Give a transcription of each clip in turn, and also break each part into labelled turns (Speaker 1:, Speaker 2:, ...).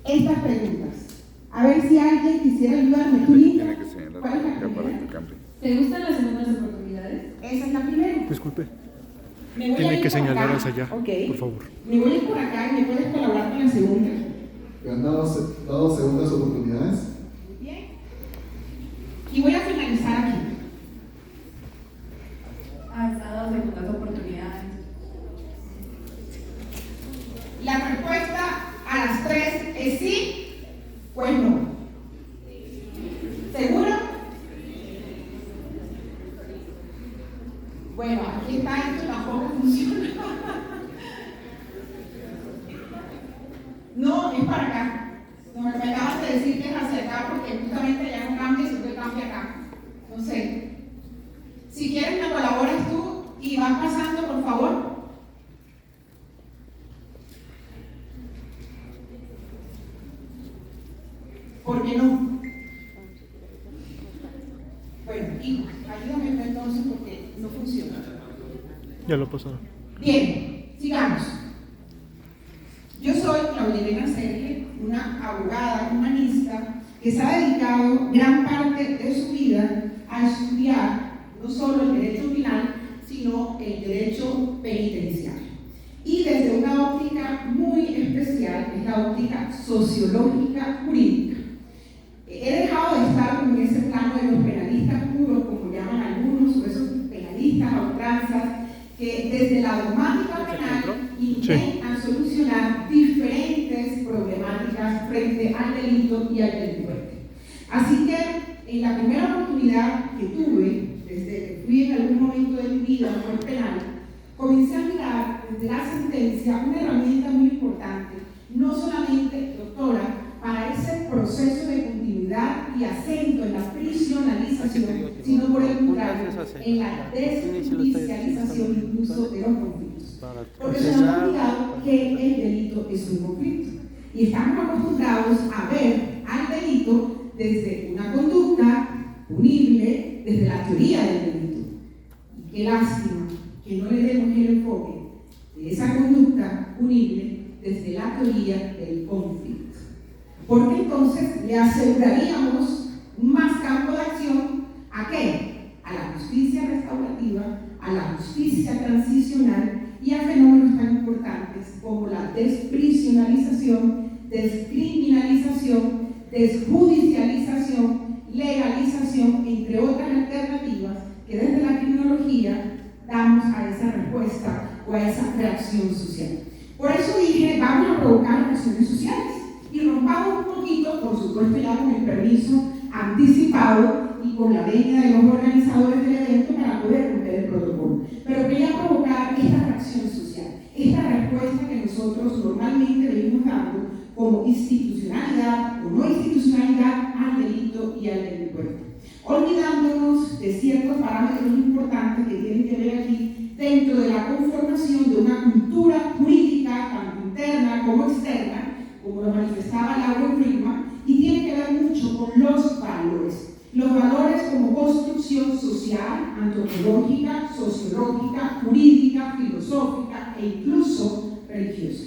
Speaker 1: estas preguntas. A ver si alguien quisiera ayudarme. ¿Tú, Linda?
Speaker 2: Tiene que señalar
Speaker 1: ¿Cuál es la
Speaker 2: acá para
Speaker 1: primera?
Speaker 2: que cambie.
Speaker 3: ¿Te gustan las segundas oportunidades?
Speaker 1: Esa es la primera.
Speaker 4: Disculpe,
Speaker 1: Me voy a
Speaker 4: tiene
Speaker 1: ir
Speaker 4: que
Speaker 1: por
Speaker 4: señalar
Speaker 1: acá.
Speaker 4: hacia allá,
Speaker 1: Ok.
Speaker 4: por favor.
Speaker 1: Me voy a ir por acá y me puedes colaborar con la segunda.
Speaker 5: ¿Le han dado segundas oportunidades?
Speaker 1: Bien. Y voy a finalizar aquí.
Speaker 3: ¿Has dado segundas oportunidades?
Speaker 1: La respuesta a las tres es sí, pues no. ¿Seguro? Bueno, aquí está, esto tampoco funciona. No, es para acá. No, me acabas de decir que es hacia acá porque justamente ya no cambia, siempre cambia acá. No sé. Si quieres me colaboras tú y vas pasando, por favor. ¿Por qué no? Bueno, hijo, ayúdame tú entonces porque no funciona.
Speaker 4: Ya lo pasaron.
Speaker 1: Bien, sigamos. Yo soy Claudia Elena Serge, una abogada humanista que se ha dedicado gran parte de su vida a estudiar no solo el derecho penal, sino el derecho penitenciario. Y desde una óptica muy especial, es la óptica sociológica jurídica. He dejado de estar en ese plano de los penalistas puros, como llaman algunos, o esos penalistas a ultranzas, que desde la dogmática penal intentan solucionar diferentes problemáticas frente al delito y al delincuente. Así que en la primera oportunidad que tuve, desde que fui en algún momento de mi vida a un juez penal, comencé a mirar desde la sentencia una herramienta muy importante, no solamente, doctora, para ese proceso de continuidad y acento en la prisionalización, sino por el contrario, en la desjudicialización incluso de los conflictos. Porque se nos ha olvidado que el delito es un conflicto. Y estamos acostumbrados a ver al delito desde una conducta punible, desde la teoría del delito. Y qué lástima que no le demos el enfoque de esa conducta punible desde la teoría del conflicto. Porque entonces le aseguraríamos más campo de acción ¿a qué? A la justicia restaurativa, a la justicia transicional y a fenómenos tan importantes como la desprisionalización, descriminalización, desjudicialización, legalización, entre otras alternativas que desde la criminología damos a esa respuesta o a esa reacción social. Por eso dije, vamos a provocar reacciones sociales. Y rompamos un poquito, por supuesto ya con el permiso anticipado y con la venia de los organizadores del evento para poder cumplir el protocolo. Pero quería provocar esta reacción social, esta respuesta que nosotros normalmente venimos dando como institucionalidad o no institucionalidad al delito y al delincuente. Olvidándonos de ciertos parámetros importantes que tienen que ver aquí dentro de la conformación de una cultura jurídica, tanto interna como externa, como lo manifestaba Laura Friedman, y tiene que ver mucho con los valores como construcción social, antropológica, sociológica, jurídica, filosófica e incluso religiosa.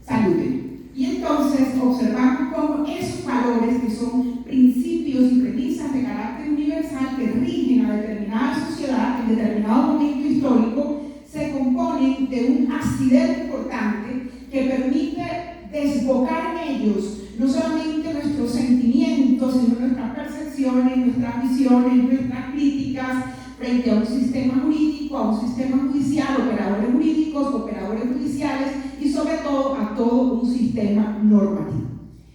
Speaker 1: Saluden. Y entonces observamos cómo esos valores, que son principios y premisas de carácter universal que rigen a determinada sociedad en determinado momento histórico, se componen de un asidero importante que permite desbocar en ellos no solamente nuestros sentimientos, sino nuestras percepciones, nuestras visiones, nuestras críticas frente a un sistema jurídico, a un sistema judicial, operadores jurídicos, operadores judiciales y sobre todo a todo un sistema normativo.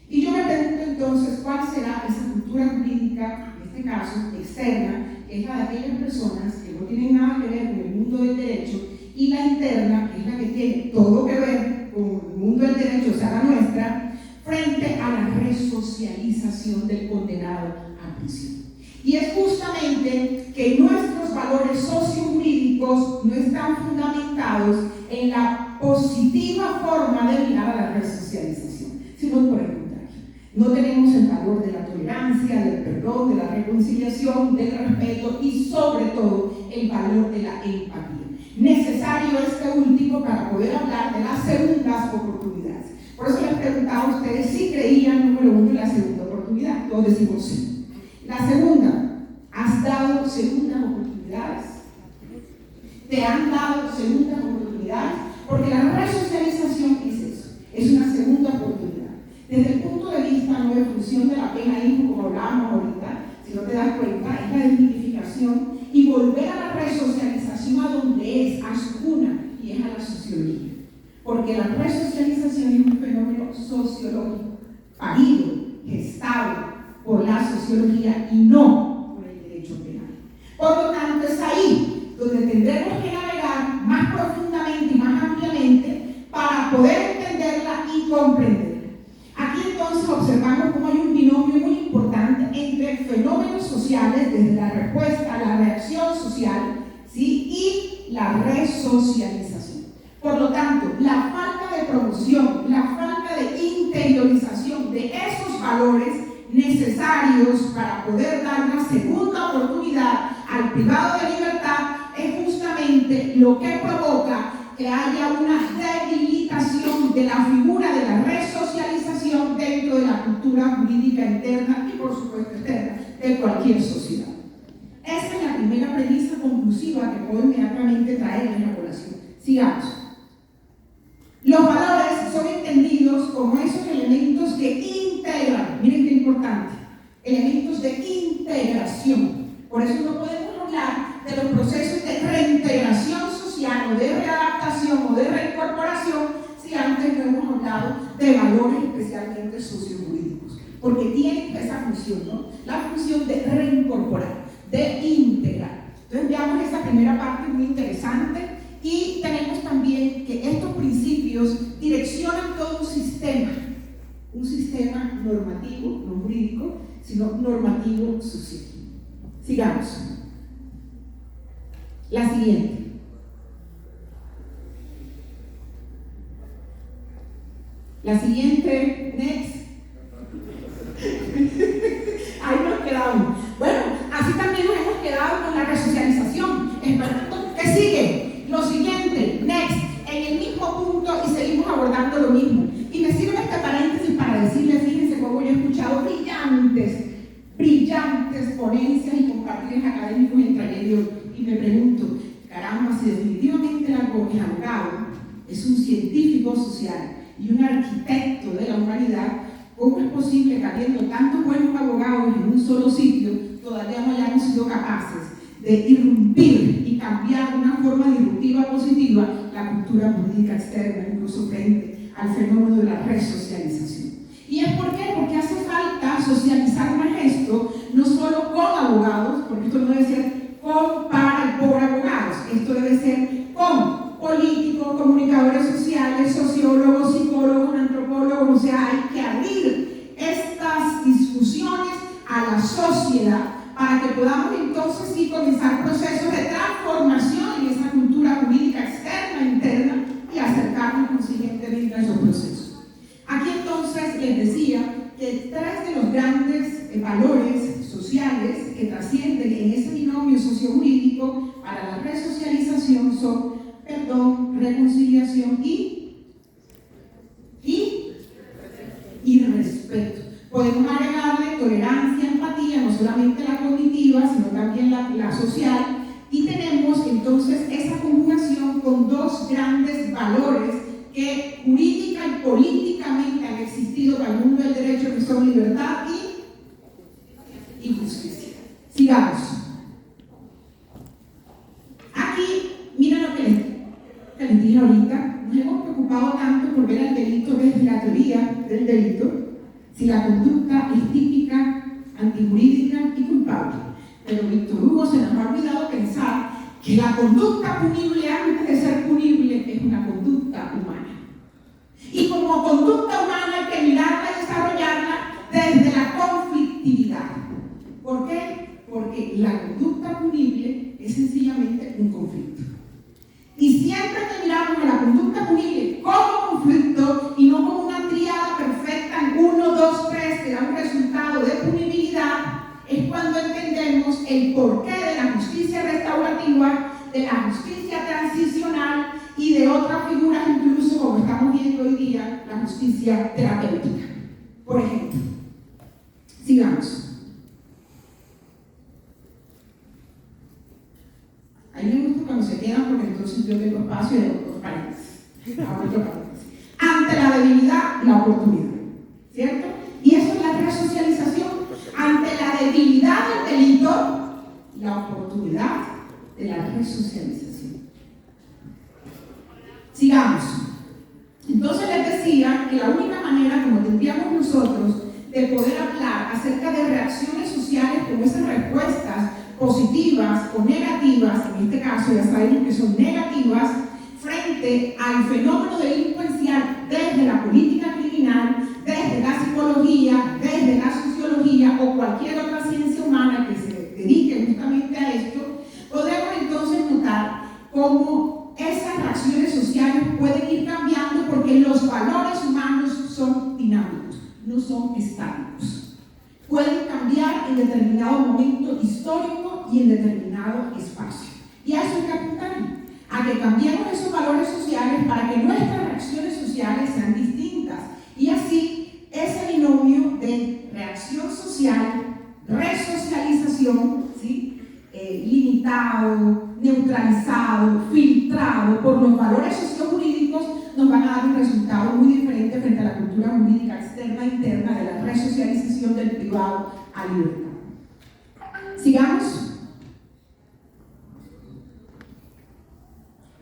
Speaker 1: Y yo me pregunto entonces cuál será esa cultura jurídica, en este caso externa, que es la de aquellas personas que no tienen nada que ver con el mundo del derecho, y la interna, que es la que tiene todo que ver con el mundo del derecho, o sea, la nuestra, frente a la resocialización del condenado a prisión. Y es justamente que nuestros valores sociojurídicos no están fundamentados en la positiva forma de mirar a la resocialización, sino por el contrario. No tenemos el valor de la tolerancia, del perdón, de la reconciliación, del respeto y sobre todo el valor de la empatía. Necesario este último para poder hablar de las segundas oportunidades. Por eso les preguntaba a ustedes si creían, número uno, en la segunda oportunidad. Todos decimos sí. La segunda, ¿has dado segundas oportunidades? ¿Te han dado segundas oportunidades? Porque la resocialización es eso, es una segunda oportunidad. Desde el punto de vista no de función de la pena hijo, como hablábamos ahorita, si no te das cuenta, es la dignificación y volver a la resocialización a donde es, a su cuna, y es a la sociología. Porque la resocialización es un fenómeno sociológico, parido, gestado por la sociología y no por el derecho penal. Por lo tanto, es ahí donde tendremos que navegar más profundamente y más ampliamente para poder entenderla y comprenderla. Aquí entonces observamos cómo hay un binomio muy importante entre fenómenos sociales, desde la respuesta a la reacción social, ¿sí?, y la resocialización. Por lo tanto, la falta de promoción, la falta de interiorización de esos valores necesarios para poder dar una segunda oportunidad al privado de libertad es justamente lo que provoca que haya una debilitación de la figura de la resocialización dentro de la cultura jurídica interna y, por supuesto, externa de cualquier sociedad. Esta es la primera premisa conclusiva que puedo inmediatamente traer en la colación. Sigamos. Los valores son entendidos como esos elementos que integran, miren qué importante, elementos de integración. Por eso no podemos hablar de los procesos de reintegración social o de readaptación o de reincorporación si antes no hemos hablado de valores especialmente sociojurídicos, porque tienen esa función, ¿no? La función de reincorporar, de integrar. Entonces veamos esa primera parte muy interesante. Y tenemos también que estos principios direccionan todo un sistema normativo, no jurídico, sino normativo social. Sigamos. La siguiente. La siguiente, next. Ahí nos quedamos. Bueno, así también nos hemos quedado con la resocialización. Esperando que sigue. Lo siguiente, next, en el mismo punto y seguimos abordando lo mismo. Y me sirve este paréntesis para decirles, fíjense cómo yo he escuchado brillantes ponencias y compartires académicos entre ellos. Y me pregunto, caramba, si definitivamente el abogado es un científico social y un arquitecto de la humanidad, ¿cómo es posible que habiendo tantos buenos abogados en un solo sitio, todavía no hayamos sido capaces de irrumpir y cambiar de una forma disruptiva positiva la cultura jurídica externa, incluso frente al fenómeno de la resocialización? ¿Y es por qué? Porque hace falta socializar más esto, no solo con abogados, porque esto no debe ser con, para y por abogados, esto debe ser con políticos, comunicadores sociales, sociólogos, psicólogos, antropólogos. O sea, hay que abrir estas discusiones a la sociedad para que podamos entonces sí comenzar procesos de transformación en esa cultura jurídica externa e interna y acercarnos consiguientemente a esos procesos. Aquí entonces les decía que tres de los grandes valores sociales que trascienden en ese binomio sociojurídico para la resocialización son perdón, reconciliación y respeto. Podemos agregarle tolerancia, empatía, no solamente la cognitiva, sino también la social, y tenemos entonces esa conjugación con dos grandes valores que jurídica y políticamente han existido para el mundo del derecho, que son libertad y justicia. Sigamos. Aquí, miren lo que les dije ahorita, nos hemos preocupado tanto por ver el delito desde la teoría del delito, si la conducta es típica, antijurídica y culpable. Pero Víctor Hugo se nos ha olvidado pensar que la conducta punible, antes de ser punible, es una conducta humana. Y como conducta humana hay que mirarla y desarrollarla desde la conflictividad. ¿Por qué? Porque la conducta punible es sencillamente un conflicto. Y siempre que miramos a la conducta punible como conflicto y no como una tríada perfecta en 1, 2, 3 que da un resultado de punibilidad, es cuando entendemos el porqué de la justicia restaurativa, de la justicia transicional y de otras figuras, incluso como estamos viendo hoy día, la justicia justicia terapéutica. Por ejemplo, sigamos. A mí me gusta cuando se quedan porque entonces yo tengo espacio de dos paréntesis. Ante la debilidad, la oportunidad, ¿cierto? Y eso es la resocialización. Ante la debilidad del delito, la oportunidad de la resocialización. Sigamos. Entonces les decía que la única manera como tendríamos nosotros de poder hablar acerca de reacciones sociales como esas respuestas positivas o negativas, en este caso ya sabemos que son negativas, frente al fenómeno delincuencial desde la política criminal, desde la psicología, desde la sociología o cualquier otra ciencia humana que se dedique justamente a esto, podemos entonces notar cómo esas reacciones sociales pueden ir cambiando porque los valores humanos son dinámicos, no son estáticos. Pueden cambiar en determinado momento histórico y en determinado espacio. Y a eso hay que apuntar, a que cambiemos esos valores sociales para que nuestras reacciones sociales sean distintas. Y así, ese binomio de reacción social, resocialización, ¿sí? Limitado, neutralizado, filtrado por los valores sociojurídicos, nos van a dar un resultado muy diferente frente a la cultura jurídica externa e interna de la resocialización del privado a libertad. Sigamos.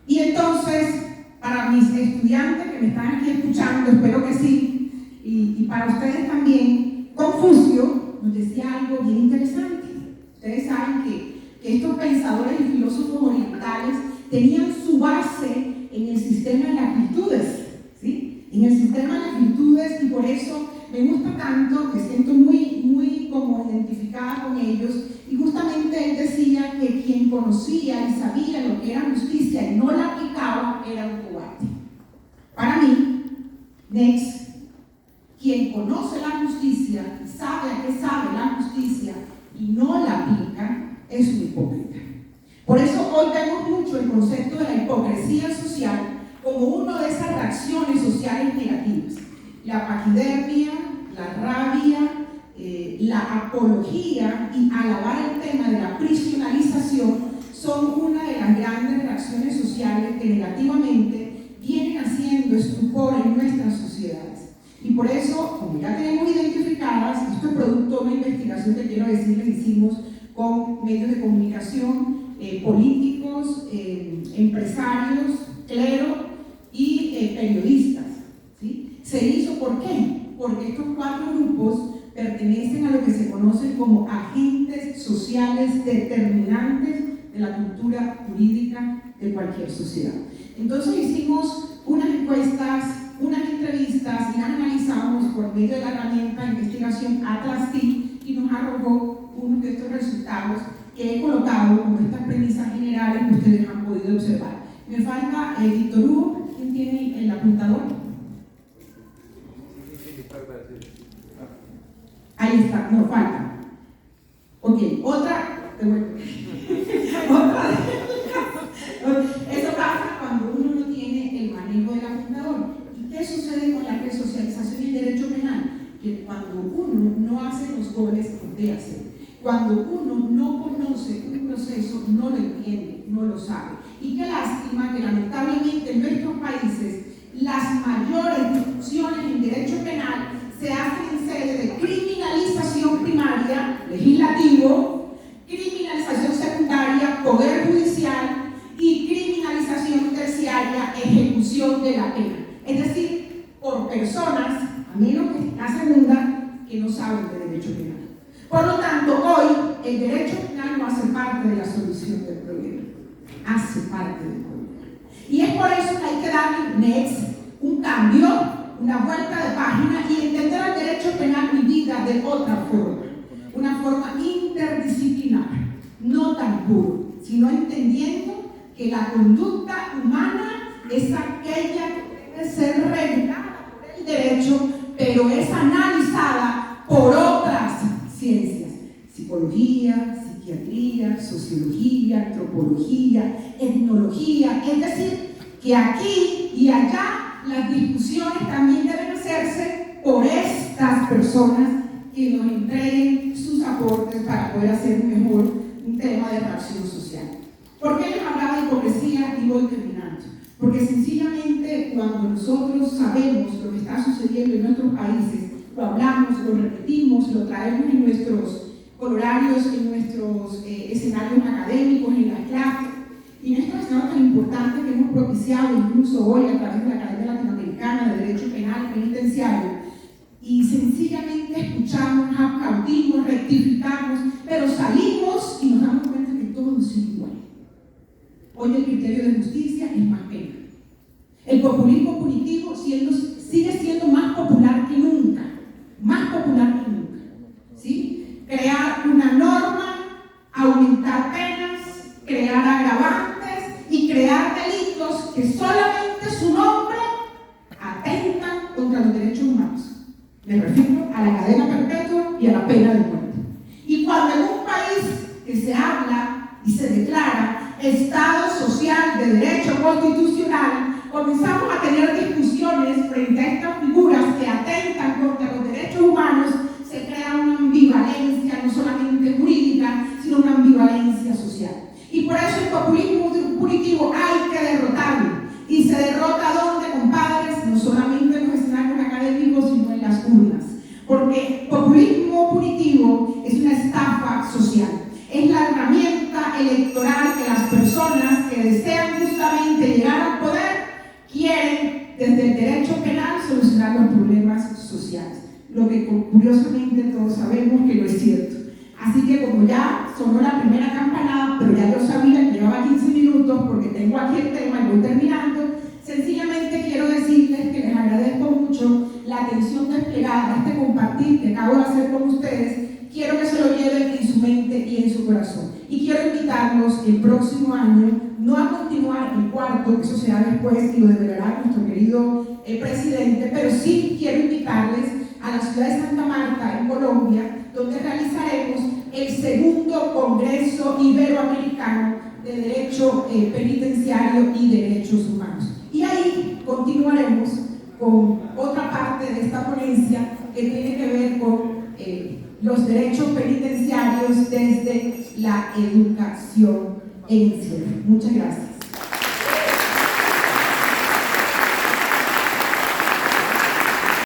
Speaker 1: Y entonces, para mis estudiantes que me están aquí escuchando, espero que sí, y para ustedes también, Confucio nos decía algo bien interesante. Ustedes saben que estos pensadores y filósofos orientales tenían su base en el sistema de las virtudes, ¿sí? En el sistema de las virtudes, y por eso me gusta tanto, me siento muy como identificada con ellos, y justamente él decía que quien conocía y sabía lo que era justicia y no la aplicaba era un cobarde. Para mí, next, quien conoce la justicia y sabe a qué sabe la justicia y no la aplica, es un hipócrita. Por eso hoy vemos mucho el concepto de la hipocresía social como una de esas reacciones sociales negativas. La paquidermia, la rabia, la apología y alabar el tema de la prisionalización son una de las grandes reacciones sociales que negativamente vienen haciendo estupor en nuestras sociedades. Y por eso, como ya tenemos identificadas, esto es producto de una investigación que quiero decirles hicimos con medios de comunicación, políticos, empresarios, clero y periodistas, ¿sí? Se hizo, ¿por qué? Porque estos cuatro grupos pertenecen a lo que se conocen como agentes sociales determinantes de la cultura jurídica de cualquier sociedad. Entonces hicimos unas encuestas, unas entrevistas y las analizamos por medio de la herramienta de investigación Atlas-T y nos arrojó uno de estos resultados que he colocado como estas premisas generales que ustedes han podido observar. Me falta Víctor Hugo. ¿Quién tiene el apuntador? Ahí está, no falta. Ok, otra. Eso pasa cuando uno no tiene el manejo del apuntador. ¿Y qué sucede con la resocialización y el derecho penal? Que cuando uno no hace los goles que debe hacer, cuando uno no conoce un proceso, no lo entiende, no lo sabe. Y qué lástima que lamentablemente en nuestros países las mayores discusiones en derecho penal se hacen en sede de criminalización primaria, legislativo, criminalización secundaria, poder judicial y criminalización terciaria, ejecución de la pena. Es decir, por personas, a menos que la segunda, que no saben de derecho penal. Por lo tanto, hoy el derecho penal no hace parte de la solución del problema, hace parte del problema. Y es por eso que hay que darle un cambio, una vuelta de página y entender el derecho penal vivida de otra forma, una forma interdisciplinar, no tan puro, sino entendiendo que la conducta humana es aquella que debe ser regulada por el derecho, pero es analizada por otras ciencias, psicología, psiquiatría, sociología, antropología, etnología, es decir, que aquí y allá las discusiones también deben hacerse por estas personas que nos entreguen sus aportes para poder hacer mejor un tema de reacción social. ¿Por qué les hablaba de hipocresía? Y voy terminando. Porque sencillamente cuando nosotros sabemos lo que está sucediendo en nuestros países, lo hablamos, lo repetimos, lo traemos en nuestros horarios, en nuestros escenarios académicos, en las clases, y en estos escenarios tan importantes que hemos propiciado incluso hoy a través de la Academia Latinoamericana de Derecho Penal y Penitenciario, y sencillamente escuchamos, aplaudimos, rectificamos, pero salimos y nos damos cuenta que todo sigue igual. Hoy el criterio de justicia es más pena. El populismo punitivo sigue siendo más popular que nunca, ¿sí? Crear una norma, aumentar penas, crear agravantes y crear delitos que solamente su nombre atentan contra los derechos humanos. Me refiero a la cadena perpetua y a la pena de muerte. Y cuando en un país que se habla y se declara Estado social de derecho constitucional, comenzamos a tener discusiones frente a estas figuras que atentan contra los derechos humanos, se crea una ambivalencia no solamente jurídica, sino una ambivalencia social. Y por eso el populismo punitivo hay que derrotarlo. Y se derrota ¿dónde, compadres? No solamente en los escenarios académicos, sino en las urnas. Porque populismo punitivo es una estafa social. Es la herramienta electoral que las personas que desean justamente llegar al poder quieren, desde el derecho penal, solucionar los problemas sociales. Lo que curiosamente todos sabemos que no es cierto. Así que como ya sonó la primera campanada, pero ya yo sabía que llevaba 15 minutos porque tengo aquí el tema y voy terminando, sencillamente quiero decirles que les agradezco mucho la atención desplegada, este compartir que acabo de hacer con ustedes. Quiero que se lo lleven en su mente y en su corazón. Y quiero invitarlos el próximo año, no a continuar el cuarto, que eso será después y lo develará nuestro querido presidente, pero sí quiero invitarles a la ciudad de Santa Marta, en Colombia, donde realizaremos el segundo Congreso Iberoamericano de Derecho Penitenciario y Derechos Humanos. Y ahí continuaremos con otra parte de esta ponencia que tiene que ver con los derechos penitenciarios desde la educación en encierro. Muchas gracias.